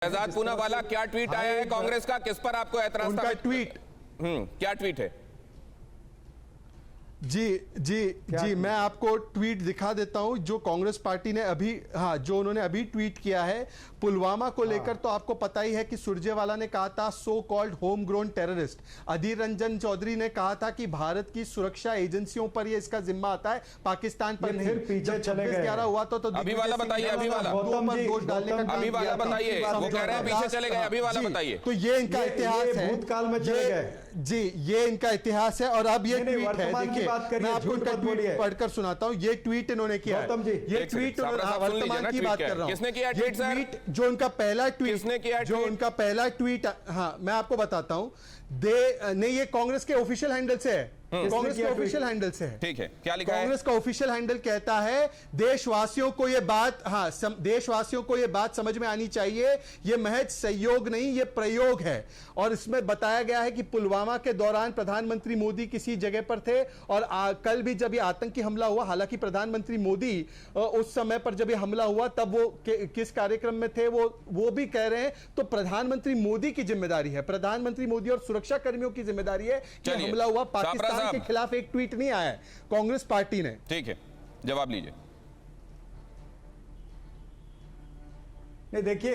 शहजाद पूनावाला, क्या ट्वीट आया है कांग्रेस का, किस पर आपको एतराज? उनका ट्वीट क्या ट्वीट है? जी मैं आपको ट्वीट दिखा देता हूं जो कांग्रेस पार्टी ने अभी जो उन्होंने अभी ट्वीट किया है पुलवामा को लेकर। तो आपको पता ही है कि सुरजेवाला ने कहा था so called home grown terrorist. Adhir Ranjan Chowdhury ने कहा था कि भारत की सुरक्षा एजेंसियों पर ये इसका जिम्मा आता है, पाकिस्तान पर नहीं। पीछे चले गए 11 हुआ तो अभी वाला बताइए, अभी वाला दोष डालने का अभी वाला बताइए, वो कह रहे हैं पीछे चले गए, अभी वाला बताइए। तो ये इनका इतिहास है, भूतकाल में चले गए जी, ये इनका इतिहास है। और अब ये ट्वीट है, देखिए मैं आपको इनका ट्वीट पढ़कर सुनाता हूं। ये ट्वीट इन्होंने किया है, ये ट्वीट वर्तमान की बात कर रहा हूं। किसने किया ट्वीट सर? जो उनका पहला ट्वीट, किसने किया? जो उनका पहला ट्वीट, मैं आपको बताता हूं। नहीं, ये कांग्रेस के ऑफिशियल हैंडल से है, कांग्रेस के ऑफिशियल हैंडल से है। ठीक है, क्या लिखा है? कांग्रेस का ऑफिशियल हैंडल कहता है देशवासियों को ये बात देशवासियों को ये बात समझ में आनी चाहिए, ये महज सहयोग नहीं, ये प्रयोग है। और इसमें बताया गया है कि पुलवामा के दौरान प्रधानमंत्री मोदी किसी जगह पर थे और कल भी जब ये आतंकी हमला हुआ, हालांकि प्रधानमंत्री मोदी उस समय पर जब ये हमला हुआ तब वो किस कार्यक्रम में थे वो भी कह रहे हैं। तो प्रधानमंत्री मोदी की जिम्मेदारी है, प्रधानमंत्री मोदी और सुरक्षा कर्मियों की जिम्मेदारी है कि हमला हुआ। पाकिस्तान के खिलाफ एक ट्वीट नहीं आया है कांग्रेस पार्टी ने। ठीक है, जवाब लीजिए। नहीं, देखिए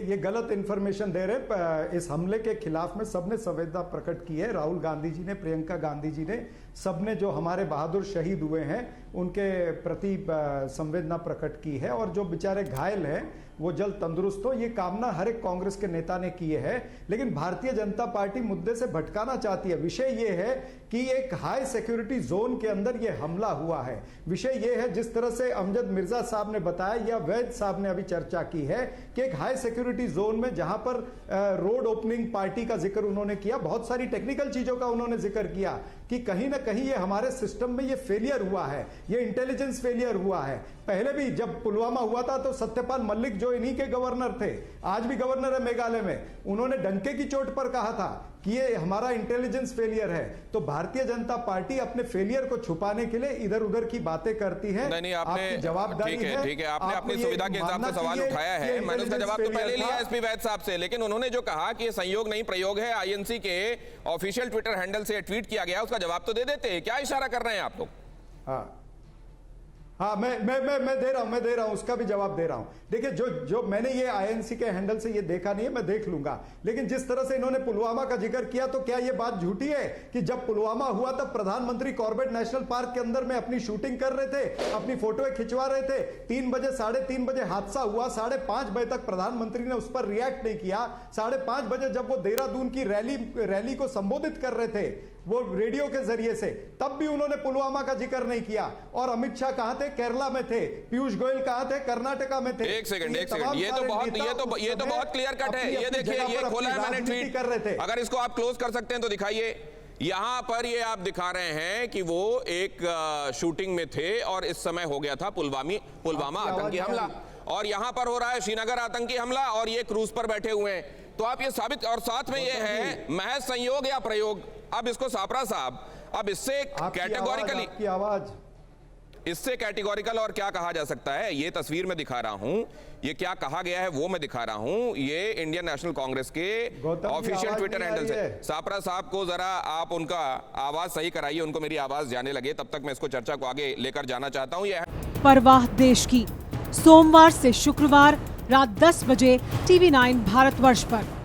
ये गलत इंफॉर्मेशन दे रहे। इस हमले के खिलाफ में सबने संवेदना प्रकट की है। राहुल गांधी जी ने, प्रियंका गांधी जी ने, सबने जो हमारे बहादुर शहीद हुए हैं उनके प्रति संवेदना प्रकट की है। और जो बेचारे घायल हैं वो जल्द तंदुरुस्त हो, ये कामना हर एक कांग्रेस के नेता ने की है। लेकिन भारतीय जनता पार्टी मुद्दे से भटकाना चाहती है। विषय ये है कि एक हाई सिक्योरिटी जोन के अंदर ये हमला हुआ है। विषय ये है, जिस तरह से अमजद मिर्जा साहब ने बताया या वैद साहब ने अभी चर्चा की है कि एक हाई सिक्योरिटी जोन में जहां पर रोड ओपनिंग पार्टी का जिक्र उन्होंने किया, बहुत सारी टेक्निकल चीजों का उन्होंने जिक्र किया कि कहीं ना कहीं ये हमारे सिस्टम में ये फेलियर हुआ है, ये इंटेलिजेंस फेलियर हुआ है। पहले भी जब पुलवामा हुआ था तो सत्यपाल मलिक जो इन्हीं के गवर्नर थे, आज भी गवर्नर है मेघालय में, उन्होंने डंके की चोट पर कहा था कि ये हमारा इंटेलिजेंस फेलियर है। तो भारतीय जनता पार्टी अपने फेलियर को छुपाने के लिए इधर उधर की बातें करती है। नहीं, आपने जवाबदारी है, ठीक है, आपने अपनी सुविधा के हिसाब से सवाल उठाया है, मैंने उसका जवाब तो पहले लिया एसपी वैद साहब से। लेकिन उन्होंने जो कहा कि ये संयोग नहीं प्रयोग है, आईएनसी के ऑफिशियल ट्विटर हैंडल से ट्वीट किया गया, उसका जवाब तो दे देते। क्या इशारा कर रहे हैं आप लोग? हाँ, मैं दे रहा हूं, उसका भी जवाब दे रहा हूं। देखिए, जो मैंने ये आईएनसी के हैंडल से ये देखा नहीं है, मैं देख लूंगा। लेकिन जिस तरह से इन्होंने पुलवामा का जिक्र किया, तो क्या ये बात झूठी है कि जब पुलवामा हुआ तब प्रधानमंत्री कॉर्बेट नेशनल पार्क के अंदर में अपनी शूटिंग कर रहे थे, अपनी फोटोएं खिंचवा रहे थे? 3 बजे 3:30 बजे हादसा हुआ, 5:30 बजे तक प्रधानमंत्री ने उस पर रिएक्ट नहीं किया। 5:30 बजे जब वो देहरादून की रैली को संबोधित कर रहे थे वो रेडियो के जरिए से, तब भी उन्होंने पुलवामा का जिक्र नहीं किया। और अमित शाह कहां थे? केरला में थे। पीयूष गोयल कहां थे? कर्नाटका में थे। एक सेकंड, ये तो बहुत क्लियर कट है। ये देखिए, ये खोला है मैंने ट्वीट कर रहे थे। अगर इसको आप क्लोज कर सकते हैं तो दिखाइए। यहां पर ये आप दिखा रहे हैं कि वो एक शूटिंग में थे और इस समय हो गया था पुलवामा आतंकी हमला, और यहां पर हो रहा है श्रीनगर आतंकी हमला और ये क्रूज पर बैठे हुए हैं। तो आप ये साबित, और साथ में ये है महज संयोग या प्रयोग। अब इसको सापरा साहब, अब इससे कैटेगोरिकली इससे कैटेगोरिकल और क्या कहा जा सकता है? ये तस्वीर में दिखा रहा हूं, ये क्या कहा गया है वो मैं दिखा रहा हूं। ये इंडियन नेशनल कांग्रेस के ऑफिशियल ट्विटर हैंडल से। सापरा साहब को जरा आप उनका आवाज सही कराइए, उनको मेरी आवाज जाने लगे, तब तक मैं इसको चर्चा को आगे लेकर जाना चाहता हूं। ये परवाह देश की, सोमवार से शुक्रवार रात 10 बजे TV9 भारतवर्ष पर।